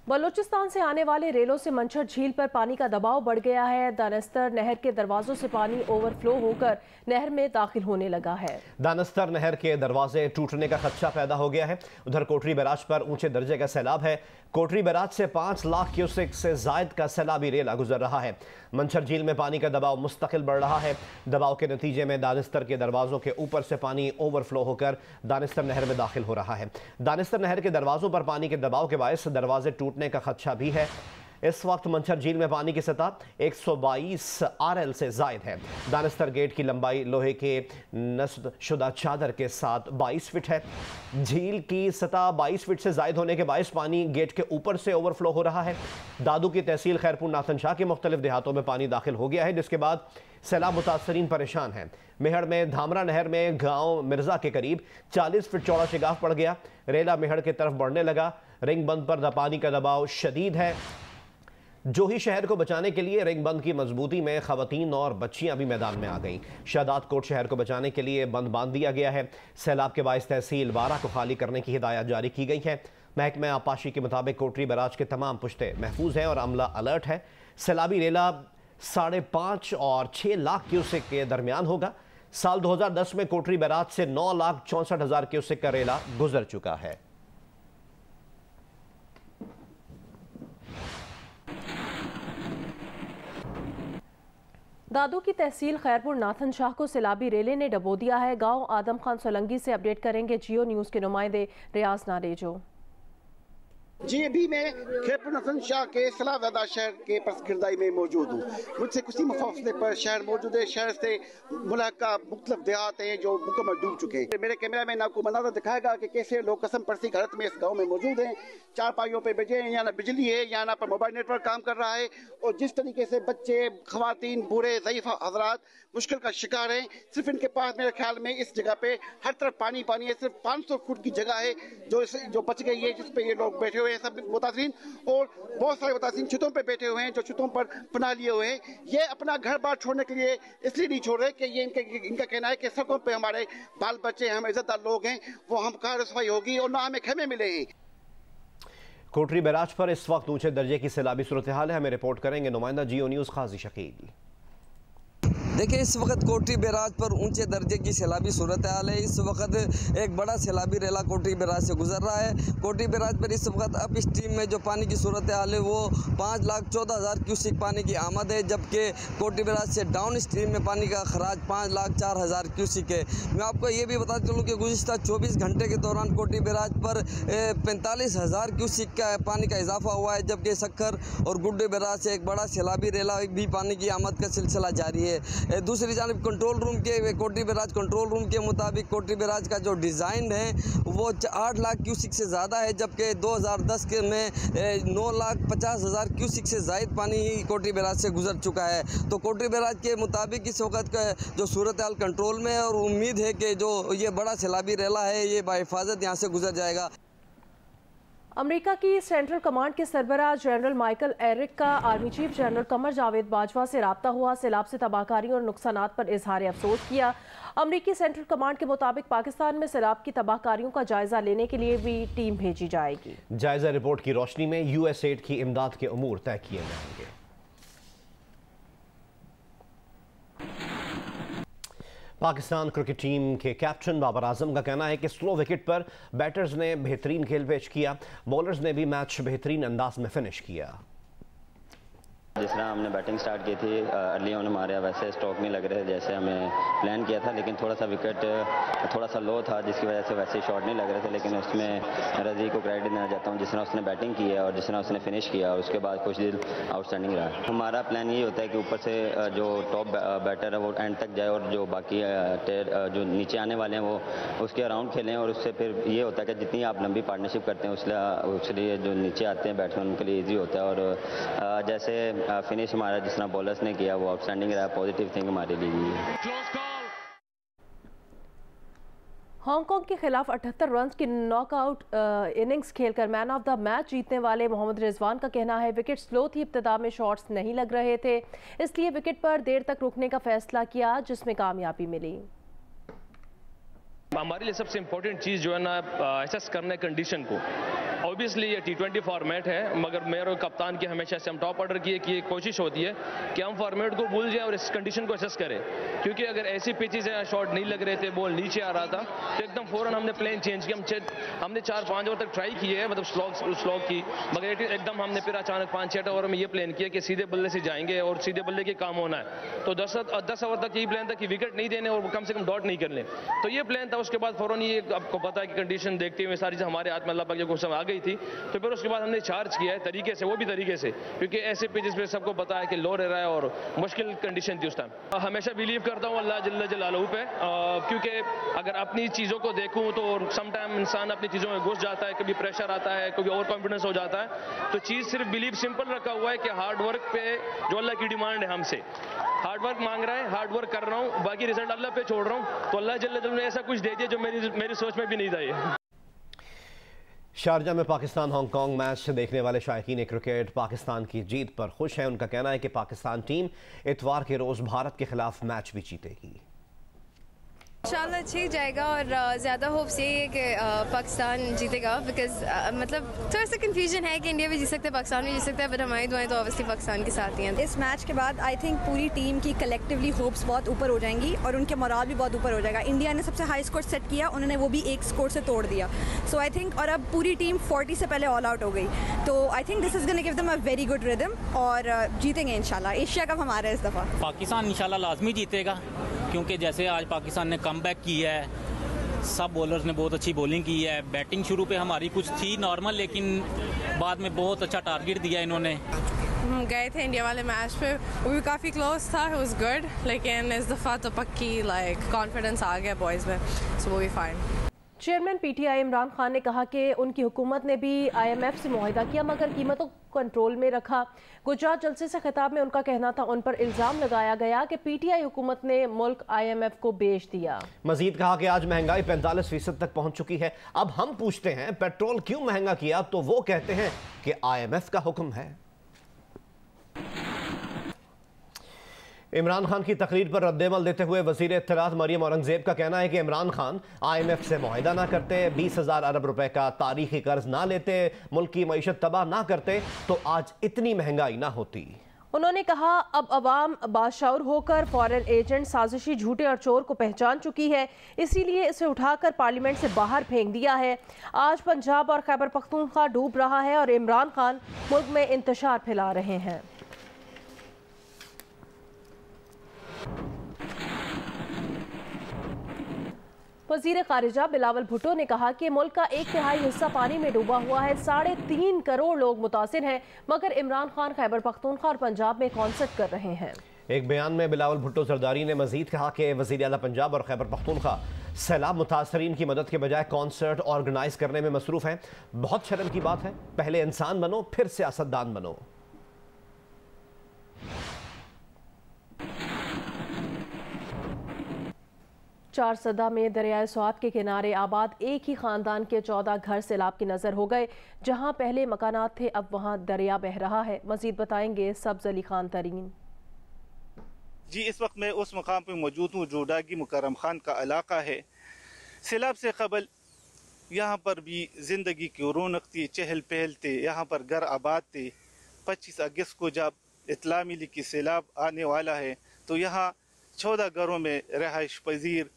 बलूचिस्तान से आने वाले रेलों से मंछर झील पर पानी का दबाव बढ़ गया है। दानस्तर नहर के दरवाजों से पानी ओवरफ्लो होकर नहर में दाखिल होने लगा है। दानस्तर नहर के दरवाजे टूटने का खदशा पैदा हो गया है। उधर कोटरी बैराज पर ऊंचे दर्जे का सैलाब है। कोटरी बैराज से 5 लाख क्यूसेक से जायद का सैलाबी रेला गुजर रहा है। मंछर झील में पानी का दबाव मुस्तकिल बढ़ रहा है। दबाव के नतीजे में दानस्तर के दरवाजों के ऊपर से पानी ओवरफ्लो होकर दानस्तर नहर में दाखिल हो रहा है। दानस्तर नहर के दरवाजों पर पानी के दबाव के बायस दरवाजे टूटने का खदशा भी है। इस वक्त मंछर झील में पानी की सतह 122 RL से जायद है। दानस्तर गेट की लंबाई लोहे के नस्ब शुदा चादर के साथ 22 फीट है। झील की सतह 22 फीट से जायद होने के बायस पानी गेट के ऊपर से ओवरफ्लो हो रहा है। दादू की तहसील खैरपुर नाथन शाह के मुख्तलिफ देहातों में पानी दाखिल हो गया है, जिसके बाद सैलाब मुतासरीन परेशान हैं। मेहड़ में धामरा नहर में गांव मिर्जा के करीब 40 फीट चौड़ा शिगाफ पड़ गया। रेला मेहड़ की तरफ बढ़ने लगा। रिंग बंद पर पानी का दबाव शदीद है। जोही शहर को बचाने के लिए रिंग बंद की मजबूती में खवातीन और बच्चियां भी मैदान में आ गईं। शहदाद कोट शहर को बचाने के लिए बंद बांध दिया गया है। सैलाब के बायस तहसील 12 को खाली करने की हिदायत जारी की गई है। महकमा आबपाशी के मुताबिक कोटरी बैराज के तमाम पुश्ते महफूज हैं और अमला अलर्ट है। सैलाबी रेला 5.5 और 6 लाख क्यूसेक के दरमियान होगा। साल 2010 में कोटरी बैराज से 9,64,000 क्यूसेक का रेला गुजर चुका है। दादू की तहसील खैरपुर नाथन शाह को सैलाबी रेले ने डबो दिया है। गांव आदम खान सोलंगी से अपडेट करेंगे जियो न्यूज़ के नुमाइंदे रियाज नारेजो। जी अभी मैं खैरपुर नाथन शाह के सलाहदा शहर के पसगिरदाई में मौजूद हूँ। मुझसे कुछ ही फासले पर शहर मौजूद है। शहर से मुलाका मुख्तलिफ देहात हैं जो मुकम्मल डूब चुके हैं। मेरे कैमरा मैन आपको मंजर दिखाएगा कि कैसे लोग कसम परसी हालत में इस गाँव में मौजूद हैं। चारपाइयों पे बैठे हैं, यहाँ ना बिजली है, यहाँ ना पर मोबाइल नेटवर्क काम कर रहा है। और जिस तरीके से बच्चे, खवातीन, बूढ़े, ज़ईफ़ हज़रात मुश्किल का शिकार हैं। सिर्फ इनके पास मेरे ख्याल में इस जगह पे हर तरफ पानी पानी है। सिर्फ 500 फुट की जगह है जो बच गई है, जिस पे ये लोग बैठे हुए हैं सब मुतासिरीन। और बहुत सारे मुतासिरीन छतों पे बैठे हुए हैं जो छतों पर पनाह लिए हुए हैं। ये अपना घर बार छोड़ने के लिए इसलिए नहीं छोड़ रहे कि ये इनका कहना है कि सड़कों पे हमारे बाल बच्चे, हम इज्जतदार लोग हैं, वो हम कहाँ रसवाई होगी और ना हमें खेमे मिले हैं। कोटरी बैराज पर इस वक्त ऊंचे दर्जे की सैलाबी सूरत हाल है। हमें रिपोर्ट करेंगे नुमाइंदा जियो न्यूज़ काजी शकील। देखिए, इस वक्त कोटरी बैराज पर ऊंचे दर्जे की सैलाबी सूरत हाल है। इस वक्त एक बड़ा सैलाबी रेला कोटरी बैराज से गुजर रहा है। कोटरी बैराज पर इस वक्त अप स्ट्रीम में जो पानी की सूरत हाल है वो 5,14,000 क्यूसिक पानी की आमद है, जबकि कोटरी बैराज से डाउन स्ट्रीम में पानी का खराज 5,04,000 क्यूसिक है। मैं आपको ये भी बता चलूँ कि गुज़िश्ता 24 घंटे के दौरान कोटरी बैराज पर 45,000 क्यूसिक का पानी का इजाफा हुआ है, जबकि सक्खर और गुड्डे बैराज से एक बड़ा सैलाबी रेला भी पानी की आमद का सिलसिला जारी है। दूसरी जानिब कंट्रोल रूम के कोटरी बैराज कंट्रोल रूम के मुताबिक कोटरी बैराज का जो डिज़ाइन है वो 8 लाख क्यूसिक से ज़्यादा है, जबकि 2010 के में 9,50,000 क्यूसिक से ज़ायद पानी ही कोटरी बैराज से गुजर चुका है। तो कोटरी बैराज के मुताबिक इस वक्त का जो सूरत हाल कंट्रोल में है और उम्मीद है कि जो ये बड़ा सैलाबी रेला है ये बाहिफाजत यहाँ से गुजर जाएगा। अमेरिका की सेंट्रल कमांड के सरबराह जनरल माइकल एरिक का army chief general Qamar Javed Bajwa से राब्ता हुआ। सैलाब से तबाहकारी और नुकसानात पर इजहार अफसोस किया। अमेरिकी सेंट्रल कमांड के मुताबिक पाकिस्तान में सैलाब की तबाहकारियों का जायजा लेने के लिए भी टीम भेजी जाएगी। जायजा रिपोर्ट की रोशनी में USAID की इमदाद के उमूर तय किए जाएंगे। पाकिस्तान क्रिकेट टीम के कैप्टन बाबर आजम का कहना है कि स्लो विकेट पर बैटर्स ने बेहतरीन खेल पेश किया। बॉलर्स ने भी मैच बेहतरीन अंदाज में फिनिश किया। जिस तरह हमने बैटिंग स्टार्ट की थी, अर्ली ऑन मारे, वैसे स्ट्रोक नहीं लग रहे जैसे हमें प्लान किया था, लेकिन थोड़ा सा विकेट थोड़ा सा लो था जिसकी वजह से वैसे शॉट नहीं लग रहे थे। लेकिन उसमें रजी को क्रेडिट देना चाहता हूँ, जिस तरह उसने बैटिंग की है और जिस तरह उसने फिनिश किया और उसके बाद कुछ दिल आउटस्टैंडिंग रहा। हमारा प्लान ये होता है कि ऊपर से जो टॉप बैटर है वो एंड तक जाए और जो बाकी जो नीचे आने वाले हैं वो उसके अराउंड खेलें। और उससे फिर ये होता है कि जितनी आप लंबी पार्टनरशिप करते हैं उसलिए जो नीचे आते हैं बैट्समैन उनके लिए ईजी होता है। और जैसे फिनिश हमारा जिस तरह बॉलर्स ने किया वो आउटस्टैंडिंग रहा, पॉजिटिव थिंग हमारे लिए भी है। हांगकांग के खिलाफ 78 रन की नॉकआउट इनिंग्स खेलकर मैन ऑफ द मैच जीतने वाले मोहम्मद रिजवान का कहना है विकेट स्लो थी, इब्तिदा में शॉट्स नहीं लग रहे थे, इसलिए विकेट पर देर तक रुकने का फैसला किया जिसमें कामयाबी मिली। हमारे लिए सबसे इम्पोर्टेंट चीज़ जो है ना, एसेस करना है कंडीशन को। ऑब्वियसली ये T20 फॉर्मेट है, मगर मेरे कप्तान की हमेशा से हम टॉप ऑर्डर की कोशिश होती है कि हम फॉर्मेट को भूल जाएं और इस कंडीशन को एसेस करें, क्योंकि अगर ऐसी पिचेस हैं शॉट नहीं लग रहे थे, बॉल नीचे आ रहा था, तो एकदम फ़ौरन हमने प्लान चेंज किया। हमने 4-5 ओवर तक ट्राई किए है, मतलब स्लॉग की, मगर एकदम हमने फिर अचानक 5-6 ओवर में ये प्लान किया कि सीधे बल्ले से जाएंगे और सीधे बल्ले के काम होना है। तो 10 ओवर तक यही प्लान था कि विकेट नहीं देने और कम से कम डॉट नहीं करने, तो ये प्लान था। उसके बाद फौरन ये आपको पता है कि कंडीशन देखते हुए सारी चीज़ हमारे हाथ में अल्लाह पाक की कुछ आ गई थी, तो फिर उसके बाद हमने चार्ज किया है तरीके से, वो भी तरीके से, क्योंकि ऐसे पिचेस पे सबको पता है कि लो रह रहा है और मुश्किल कंडीशन थी उस टाइम। हमेशा बिलीव करता हूँ अल्लाह जल्ल जलालहू पे, क्योंकि अगर अपनी चीज़ों को देखूँ तो सम टाइम इंसान अपनी चीज़ों में घुस जाता है, कभी प्रेशर आता है, कभी ओवर कॉन्फिडेंस हो जाता है। तो चीज़ सिर्फ बिलीव सिंपल रखा हुआ है कि हार्ड वर्क पे जो अल्लाह की डिमांड है हमसे, हार्ड वर्क मांग रहा है, हार्ड वर्क कर रहा हूँ, बाकी रिजल्ट अल्लाह पे छोड़ रहा हूँ। तो अल्लाह जल्ल जलालहू ने ऐसा कुछ दे दिया जो मेरी सोच में भी नहीं था। ये शारजा में पाकिस्तान हांगकांग मैच देखने वाले शायकीन क्रिकेट पाकिस्तान की जीत पर खुश हैं। उनका कहना है कि पाकिस्तान टीम इतवार के रोज़ भारत के खिलाफ मैच भी जीतेगी। इंशाल्लाह ठीक जाएगा और ज़्यादा होप्स यही है कि पाकिस्तान जीतेगा, बिकॉज मतलब थोड़ा सा कंफ्यूजन है कि इंडिया भी जीत सकता है, पाकिस्तान भी जीत सकता है, बट हमारी दुआएं तो ऑब्वियसली पाकिस्तान के साथ ही हैं। इस मैच के बाद आई थिंक पूरी टीम की कलेक्टिवली होप्स बहुत ऊपर हो जाएंगी और उनके मोराल भी बहुत ऊपर हो जाएगा। इंडिया ने सबसे हाई स्कोर सेट किया, उन्होंने वो भी एक स्कोर से तोड़ दिया। सो आई थिंक, और अब पूरी टीम 40 से पहले ऑल आउट हो गई, तो I think this is gonna give them a very good rhythm और जीतेंगे इंशाल्लाह। एशिया कप हमारा है इस दफ़ा। पाकिस्तान इंशाल्लाह लाजमी जीतेगा, क्योंकि जैसे आज पाकिस्तान ने कमबैक किया है, सब बॉलर्स ने बहुत अच्छी बॉलिंग की है। बैटिंग शुरू पे हमारी कुछ थी नॉर्मल, लेकिन बाद में बहुत अच्छा टारगेट दिया इन्होंने। हम गए थे इंडिया वाले मैच पे, वो भी काफ़ी क्लोज था, इट वाज गुड, लेकिन इस दफ़ा तो पक्की कॉन्फिडेंस आ गया बॉयज़ में, सो वो भी fine. Chairman PTI Imran Khan ने कहा कि उनकी हुकूमत ने भी IMF से मुआहिदा किया मगर कीमतों को कंट्रोल में रखा। गुजरात जलसे से खिताब में उनका कहना था, उन पर इल्ज़ाम लगाया गया कि पीटीआई हुकूमत ने मुल्क IMF को बेच दिया। मजीद कहा कि आज महंगाई 45% तक पहुंच चुकी है। अब हम पूछते हैं पेट्रोल क्यों महंगा किया, तो वो कहते हैं कि IMF का हुक्म है। इमरान खान की तकरीर पर रद्देमल देते हुए वज़ीर इत्तलात मरियम औरंगज़ेब का कहना है कि इमरान खान IMF से मुआहिदा ना करते, 20,000 अरब रुपए का तारीखी कर्ज ना लेते, मुल्क की मईशत तबाह ना करते, तो आज इतनी महंगाई ना होती। उन्होंने कहा, अब अवाम बाशऊर होकर फॉरेन एजेंट साजिशी झूठे और चोर को पहचान चुकी है, इसीलिए इसे उठाकर पार्लियामेंट से बाहर फेंक दिया है। आज पंजाब और खैबर पख्तूनख्वा डूब रहा है और इमरान खान मुल्क में इंतशार फैला रहे हैं। वज़ीर ख़ारिजा बिलावल भुट्टो ने कहा कि मुल्क का 1/3 हिस्सा पानी में डूबा हुआ है, 3.5 करोड़ लोग मुतासिर हैं, मगर इमरान खान खैबर पख्तूनख्वा और पंजाब में कॉन्सर्ट कर रहे हैं। एक बयान में बिलावल भुट्टो जरदारी ने मजीद कहा कि वज़ीर आला पंजाब और खैबर पख्तूनख्वा सैलाब मुतासरीन की मदद के बजाय कॉन्सर्ट ऑर्गेनाइज करने में मसरूफ़ हैं। बहुत शर्म की बात है, पहले इंसान बनो फिर सियासतदान बनो। चारसदा में दरियाए स्वात के किनारे आबाद एक ही खानदान के 14 घर सैलाब की नज़र हो गए। जहां पहले मकानात थे, अब वहां दरिया बह रहा है। मजीद बताएंगे सब्ज़ अली खान तरीन। जी, इस वक्त मैं उस मकाम पर मौजूद हूँ जो डागी मुकर्रम खान का इलाका है। सैलाब से कबल यहाँ पर भी ज़िंदगी की रौनक थी, चहल पहल थे, यहाँ पर घर आबाद थे। 25 अगस्त को जब इतला मिली कि सैलाब आने वाला है, तो यहाँ 14 घरों में रहाइश पजीर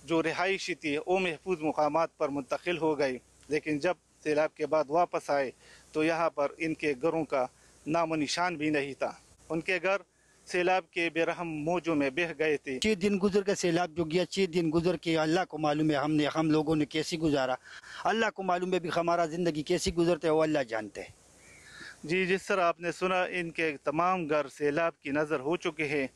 जो रिहाइशी थी वो महफूज मुकामात पर मुंतकिल हो गई। लेकिन जब सैलाब के बाद वापस आए तो यहाँ पर इनके घरों का नामो निशान भी नहीं था। उनके घर सैलाब के बेरहम मौजों में बह गए थे। 6 दिन गुजर के सैलाब जो गया, 6 दिन गुजर के अल्लाह को मालूम है हम लोगों ने कैसे गुजारा। अल्लाह को मालूम है भी हमारा ज़िंदगी कैसी गुजरते है, वो अल्लाह जानते हैं। जी, जिस तरह आपने सुना, इनके तमाम घर सैलाब की नज़र हो चुके हैं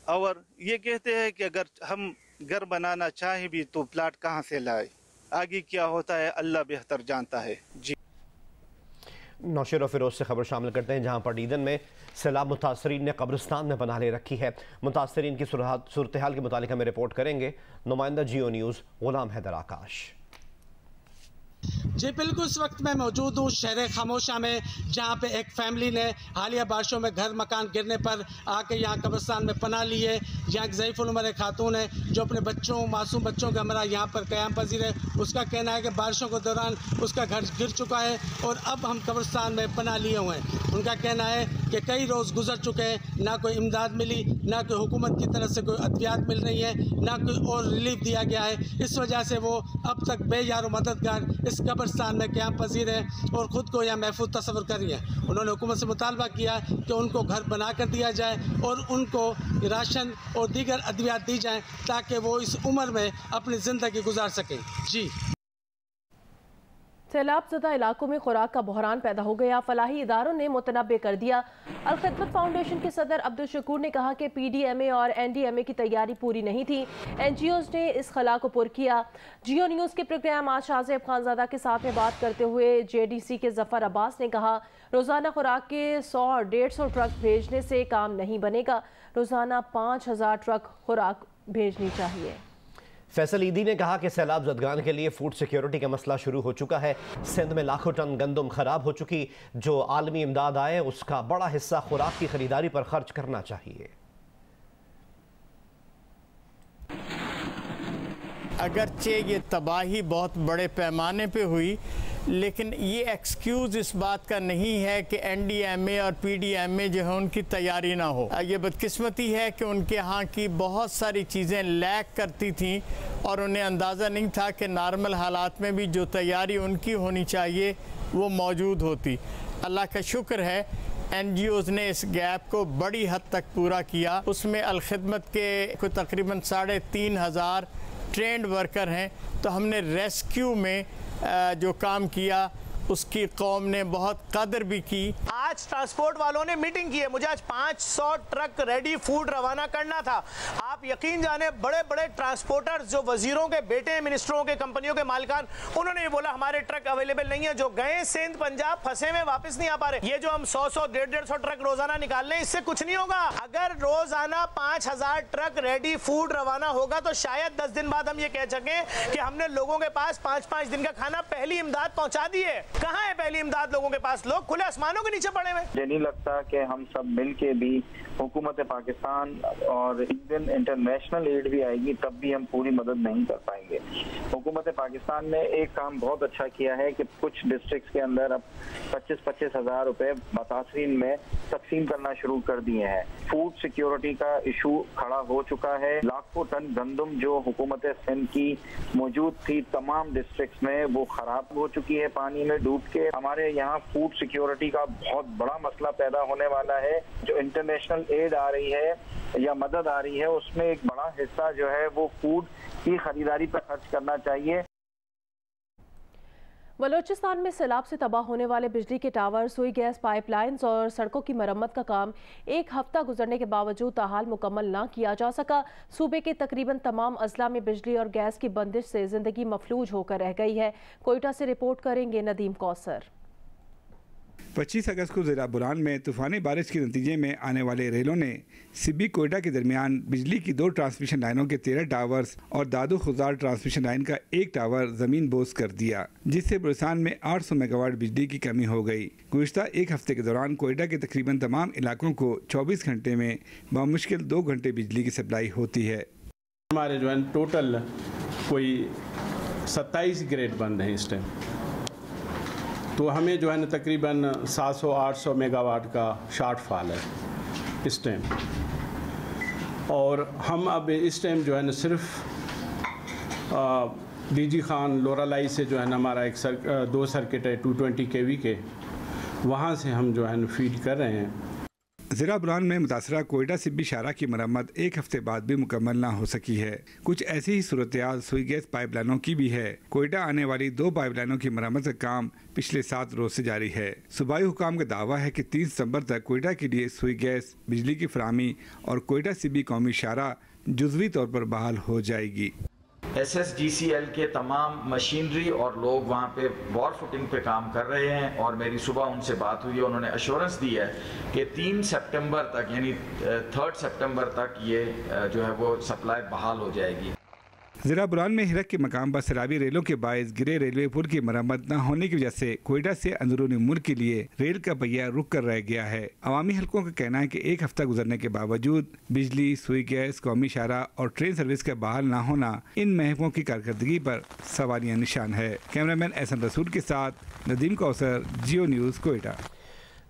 और ये कहते हैं कि अगर हम घर बनाना चाहें भी तो प्लाट कहाँ से लाए, आगे क्या होता है अल्लाह बेहतर जानता है। जी, नौशर और फिरोज से खबर शामिल करते हैं, जहाँ पर ईदन में सैलाब मुतासरीन ने कब्रिस्तान में पनाह ले रखी है। मुतासरीन की सूरत हाल के मुतालिक हमें रिपोर्ट करेंगे नुमाइंदा जियो न्यूज़ गुलाम हैदर आकाश। जी बिल्कुल, इस वक्त मैं मौजूद हूँ शहर खामोशा में, जहाँ पे एक फैमिली ने हालिया बारिशों में घर मकान गिरने पर आके यहाँ कब्रिस्तान में पनाह ली है। यहाँ एक ज़ईफ़ुल उम्र खातून है जो अपने बच्चों, मासूम बच्चों के हमरा यहाँ पर क़याम पज़ीर है। उसका कहना है कि बारिशों के दौरान उसका घर गिर चुका है और अब हम कब्रिस्तान में पनाह लिए हुए हैं। उनका कहना है कि कई रोज़ गुजर चुके हैं, ना कोई इमदाद मिली, ना कोई हुकूमत की तरफ से कोई अद्वियात मिल रही है, ना कोई और रिलीफ दिया गया है। इस वजह से वो अब तक बेयारो मददगार इस कब्रिस्तान में क़याम पज़ीर है और ख़ुद को यहाँ महफूज तस्वर कर रही है। उन्होंने हुकूमत से मुतालबा किया कि उनको घर बना कर दिया जाए और उनको राशन और दीगर अद्वियात दी जाएँ ताकि वो इस उम्र में अपनी ज़िंदगी गुजार सकें। जी, सैलाब ज़दा इलाकों में खुराक का बहरान पैदा हो गया। फलाही इदारों ने मुतनब्बे कर दिया। अल खिदमत फाउंडेशन के सदर अब्दुल शकूर ने कहा कि PDMA और NDMA की तैयारी पूरी नहीं थी। NGOs ने इस खला को पुर किया। जियो न्यूज़ के प्रोग्राम आज शाहज़ेब खानज़ादा के साथ में बात करते हुए JDC के ज़फ़र अब्बास ने कहा, रोज़ाना खुराक के 100-150 ट्रक भेजने से काम नहीं बनेगा। रोज़ाना 5000 ट्रक खुराक भेजनी चाहिए। फैसल ईदी ने कहा कि सैलाब ज़दगान के लिए फूड सिक्योरिटी का मसला शुरू हो चुका है। सिंध में लाखों टन गंदम खराब हो चुकी। जो आलमी इमदाद आए उसका बड़ा हिस्सा खुराक की खरीदारी पर खर्च करना चाहिए। अगरचे ये तबाही बहुत बड़े पैमाने पे हुई, लेकिन ये एक्सक्यूज़ इस बात का नहीं है कि NDMA और PDMA जो है उनकी तैयारी ना हो। ये बदकिस्मती है कि उनके यहाँ की बहुत सारी चीज़ें लैक करती थीं और उन्हें अंदाज़ा नहीं था कि नॉर्मल हालात में भी जो तैयारी उनकी होनी चाहिए वो मौजूद होती। अल्लाह का शुक्र है NGOs ने इस गैप को बड़ी हद तक पूरा किया। उसमें अल खिदमत के तकरीबन 3500 ट्रेंड वर्कर हैं, तो हमने रेस्क्यू में जो काम किया उसकी कौम ने बहुत कदर भी की। आज ट्रांसपोर्ट वालों ने मीटिंग की है। मुझे आज 500 ट्रक रेडी फूड रवाना करना था। आप यकीन जाने बड़े बड़े ट्रांसपोर्टर्स जो वजीरों के बेटे हैं, मिनिस्टरों के, कंपनियों के मालिकान, उन्होंने ये बोला हमारे ट्रक अवेलेबल नहीं है। जो गए सिंध पंजाब फंसे में वापस नहीं आ पा रहे। ये जो हम 100-100, 150-150 ट्रक रोजाना निकाल रहे हैं, इससे कुछ नहीं होगा। अगर रोजाना 5000 ट्रक रेडी फूड रवाना होगा तो शायद 10 दिन बाद हम ये कह सकें कि हमने लोगों के पास 5-5 दिन का खाना पहली इमदाद पहुंचा दी है। कहाँ है पहली इमदाद लोगों के पास? लोग खुले आसमानों के नीचे पड़े हुए। मुझे नहीं लगता कि हम सब मिल के भी, हुकूमत पाकिस्तान और इंडियन इंटरनेशनल एड भी आएगी तब भी हम पूरी मदद नहीं कर पाएंगे। हुकूमत पाकिस्तान ने एक काम बहुत अच्छा किया है कि कुछ डिस्ट्रिक्ट्स के अंदर अब 25-25 हज़ार रुपए बतासरीन में तकसीम करना शुरू कर दिए हैं। फूड सिक्योरिटी का इशू खड़ा हो चुका है। लाखों टन गंदम जो हुकूमत सिंध की मौजूद थी तमाम डिस्ट्रिक्ट्स में, वो खराब हो चुकी है पानी में डूब के। हमारे यहाँ फूड सिक्योरिटी का बहुत बड़ा मसला पैदा होने वाला है। जो इंटरनेशनल एड आ रही है या मदद आ रही है, उसमें एक बड़ा हिस्सा जो है वो फूड की खरीदारी पर खर्च करना चाहिए। बलोचिस्तान में सैलाब से तबाह होने वाले बिजली के टावर, सुई गैस पाइपलाइंस और सड़कों की मरम्मत का काम एक हफ्ता गुजरने के बावजूद ताहाल मुकम्मल ना किया जा सका। सूबे के तकरीबन तमाम अजला में बिजली और गैस की बंदिश से जिंदगी मफलूज होकर रह गई है। कोयटा से रिपोर्ट करेंगे नदीम कौसर। 25 अगस्त को ज़िला बुरान में तूफ़ानी बारिश के नतीजे में आने वाले रेलों ने सिब्बी कोयटा के दरमियान बिजली की 2 ट्रांसमिशन लाइनों के 13 टावर्स और दादू खुजार ट्रांसमिशन लाइन का 1 टावर ज़मीन बोस कर दिया, जिससे बलूचिस्तान में 800 मेगावाट बिजली की कमी हो गई। गुज़िश्ता एक हफ्ते के दौरान कोयटा के तकरीबन तमाम इलाकों को 24 घंटे में बामुश्किल 2 घंटे बिजली की सप्लाई होती है। हमारे जो है टोटल कोई 27 ग्रेड बंद हैं इस टाइम, तो हमें जो है ना तकरीबन 700-800 मेगावाट का शॉर्टफॉल है इस टाइम। और हम अब इस टाइम जो है ना सिर्फ DG खान लोरालाई से जो है ना हमारा एक 2 सर्किट है 220 kV के, वहाँ से हम जो है ना फीड कर रहे हैं। ज़िला बुरान में मुतासरा कोयटा सिब्बी शारा की मरम्मत एक हफ्ते बाद भी मुकम्मल ना हो सकी है। कुछ ऐसी ही सूरत-ए-हाल सुई गैस पाइपलाइनों की भी है। कोयटा आने वाली 2 पाइपलाइनों की मरम्मत का काम पिछले 7 रोज से जारी है। सूबाई हुकाम का दावा है कि 3 सितंबर तक कोयटा के लिए सुई गैस बिजली की फराहमी और कोयटा सिब्बी कौमी शारा जुज़वी तौर पर बहाल हो जाएगी। SSGCL के तमाम मशीनरी और लोग वहाँ पे वॉर फुटिंग पे काम कर रहे हैं और मेरी सुबह उनसे बात हुई है। उन्होंने एश्योरेंस दी है कि 3 सितंबर तक यानी 3 सितंबर तक ये जो है वो सप्लाई बहाल हो जाएगी। ज़िला बुरहान में हिरक के मकाम पर सैलाबी रेलों के बायस गिरे रेलवे पुल की मरम्मत न होने की वजह से कोयटा से अंदरूनी मुल्क के लिए रेल का पहिया रुक कर रह गया है। अवामी हलकों का कहना है कि एक हफ्ता गुजरने के बावजूद बिजली, सुई गैस, कौमी शाहरा और ट्रेन सर्विस का बहाल न होना इन महकमों की कारकर्दगी पर सवालिया निशान है। कैमरामैन एहसन रसूल के साथ नदीम कौसर, जियो न्यूज़, कोयटा।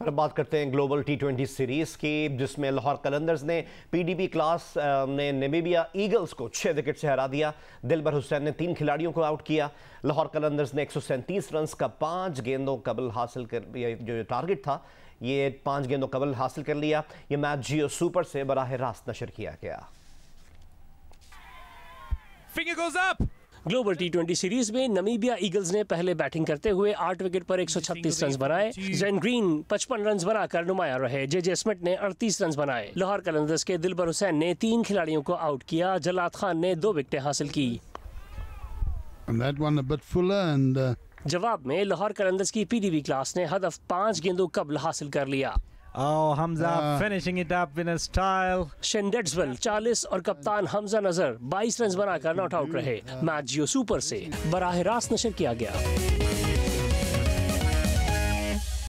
अब बात करते हैं ग्लोबल T20 सीरीज़ की, जिसमें लाहौर कलंदर्स ने PDP क्लास ने नामीबिया ईगल्स को 6 विकेट से हरा दिया। दिलबर हुसैन ने 3 खिलाड़ियों को आउट किया। लाहौर कलंदर्स ने 137 रन का 5 गेंदों कबल हासिल कर, जो टारगेट था ये 5 गेंदों कबल हासिल कर लिया। ये मैच जियो सुपर से बराह रास्त नशर किया गया। Finger goes up. Global T20 series में नामीबिया ईगल्स ने पहले बैटिंग करते हुए 8 विकेट पर 136 रन बनाए। जेन ग्रीन 55 रन बनाकर नुमाया रहे। जे स्मिथ ने 38 रन बनाए। लाहौर कलंदर्स के दिलबर हुसैन ने 3 खिलाड़ियों को आउट किया। जलाद खान ने 2 विकेटें हासिल की। जवाब में लाहौर कलंदर्स की PDP क्लास ने हदफ 5 गेंदों कबल हासिल कर लिया। Oh, Hamza finishing it up in a style. Shane Dadswell 40 और कप्तान हमजा नजर 22 रन बनाकर नॉट आउट रहे। मैच जियो सुपर से बराह रास्त नशर किया गया।